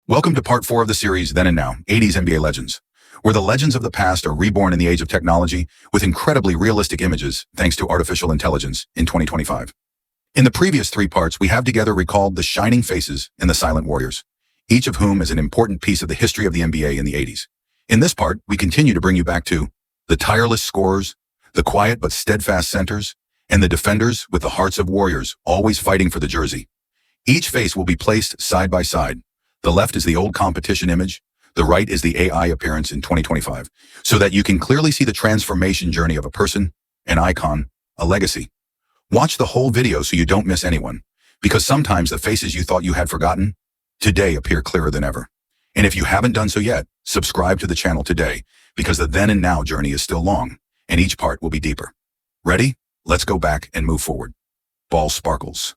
Welcome to part 4 of the series, Then and Now, 80s NBA Legends, where the legends of the past are reborn in the age of technology with incredibly realistic images thanks to artificial intelligence in 2025. In the previous 3 parts, we have together recalled the shining faces and the silent warriors, each of whom is an important piece of the history of the NBA in the 80s. In this part, we continue to bring you back to the tireless scorers, the quiet but steadfast centers, and the defenders with the hearts of warriors, always fighting for the jersey. Each face will be placed side by side. The left is the old competition image, the right is the AI appearance in 2025, so that you can clearly see the transformation journey of a person, an icon, a legacy. Watch the whole video so you don't miss anyone, because sometimes the faces you thought you had forgotten today appear clearer than ever. And if you haven't done so yet, subscribe to the channel today, because the then and now journey is still long, and each part will be deeper. Ready? Let's go back and move forward. Ball sparkles.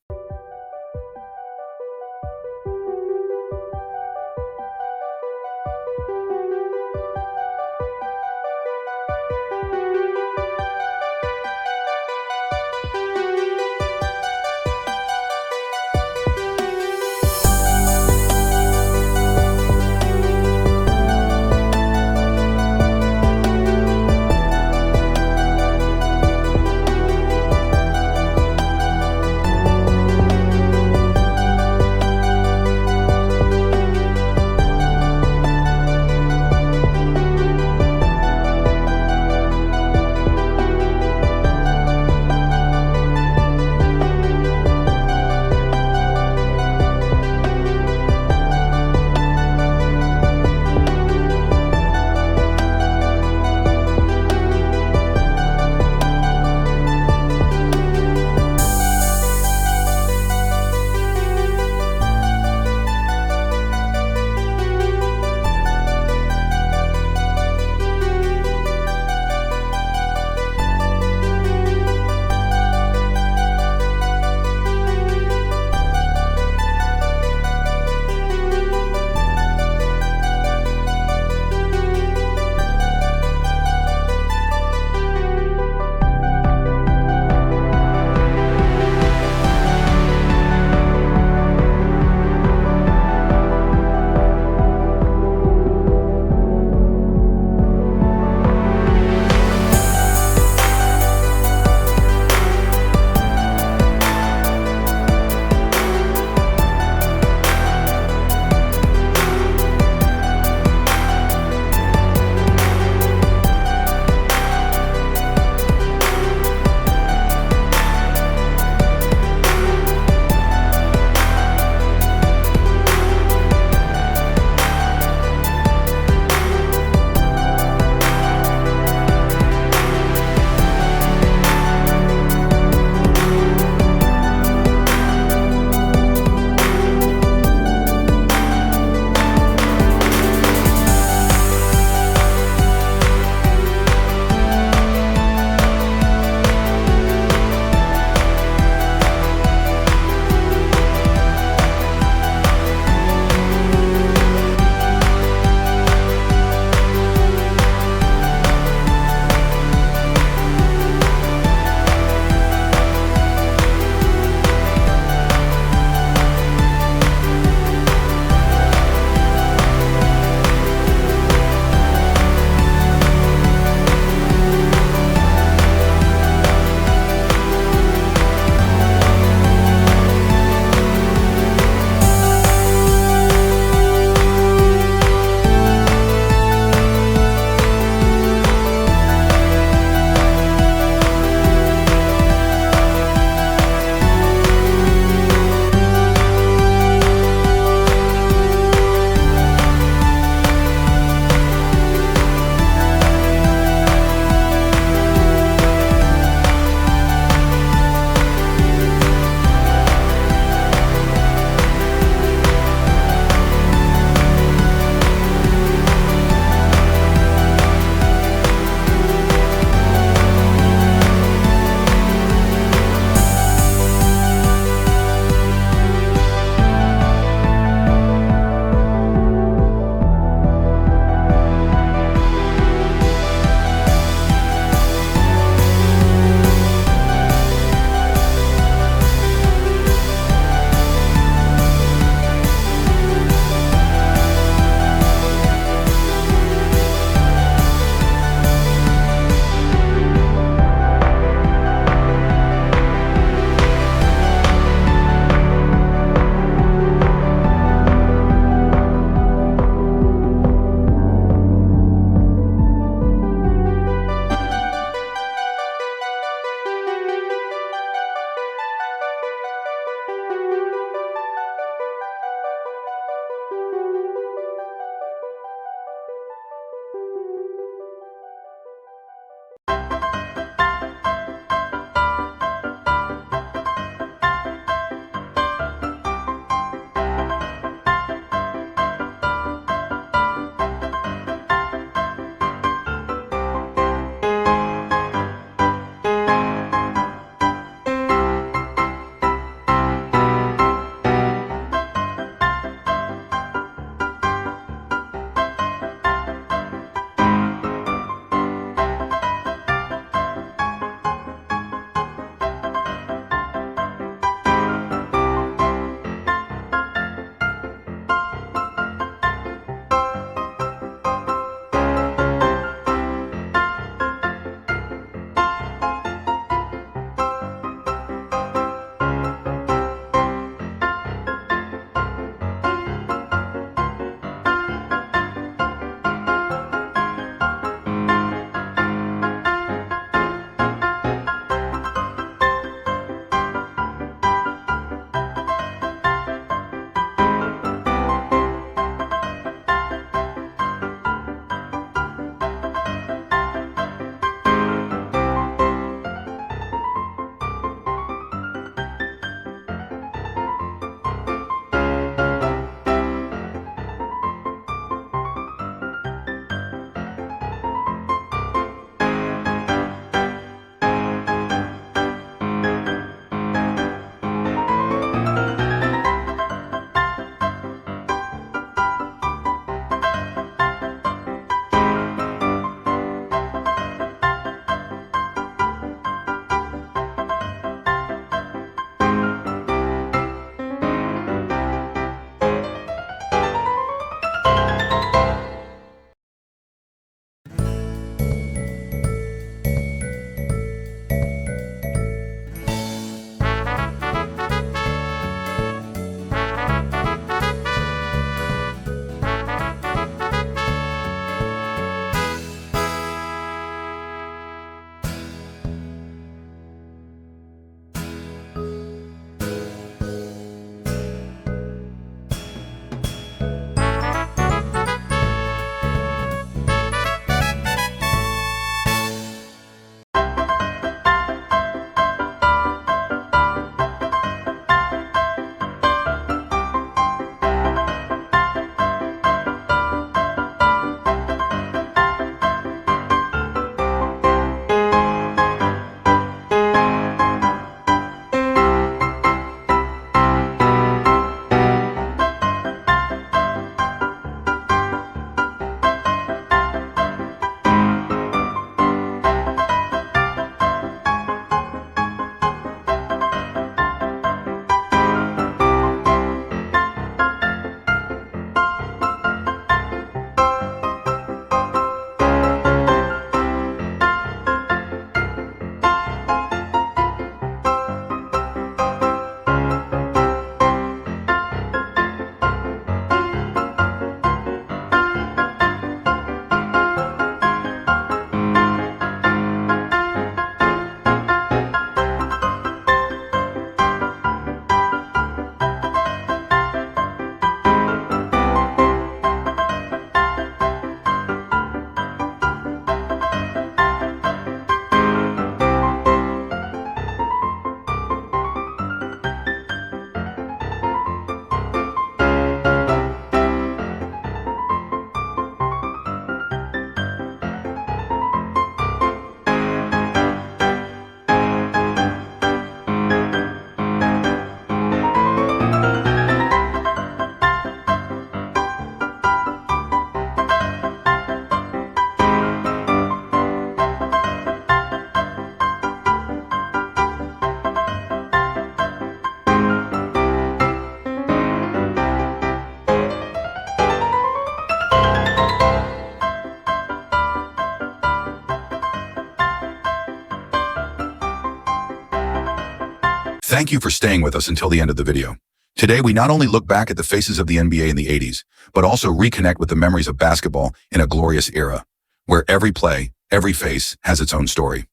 Thank you for staying with us until the end of the video. Today, we not only look back at the faces of the NBA in the 80s, but also reconnect with the memories of basketball in a glorious era, where every play, every face has its own story.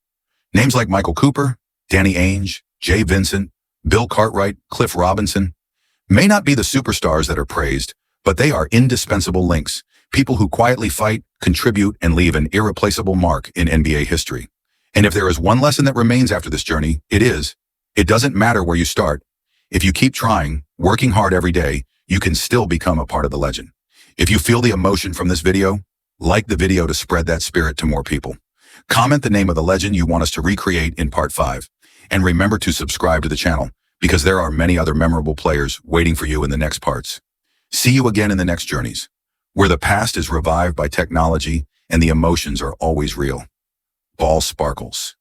Names like Michael Cooper, Danny Ainge, Jay Vincent, Bill Cartwright, Cliff Robinson may not be the superstars that are praised, but they are indispensable links, people who quietly fight, contribute, and leave an irreplaceable mark in NBA history. And if there is one lesson that remains after this journey, it doesn't matter where you start. If you keep trying, working hard every day, you can still become a part of the legend. If you feel the emotion from this video, like the video to spread that spirit to more people. Comment the name of the legend you want us to recreate in part 5. And remember to subscribe to the channel, because there are many other memorable players waiting for you in the next parts. See you again in the next journeys, where the past is revived by technology and the emotions are always real. Ball sparkles.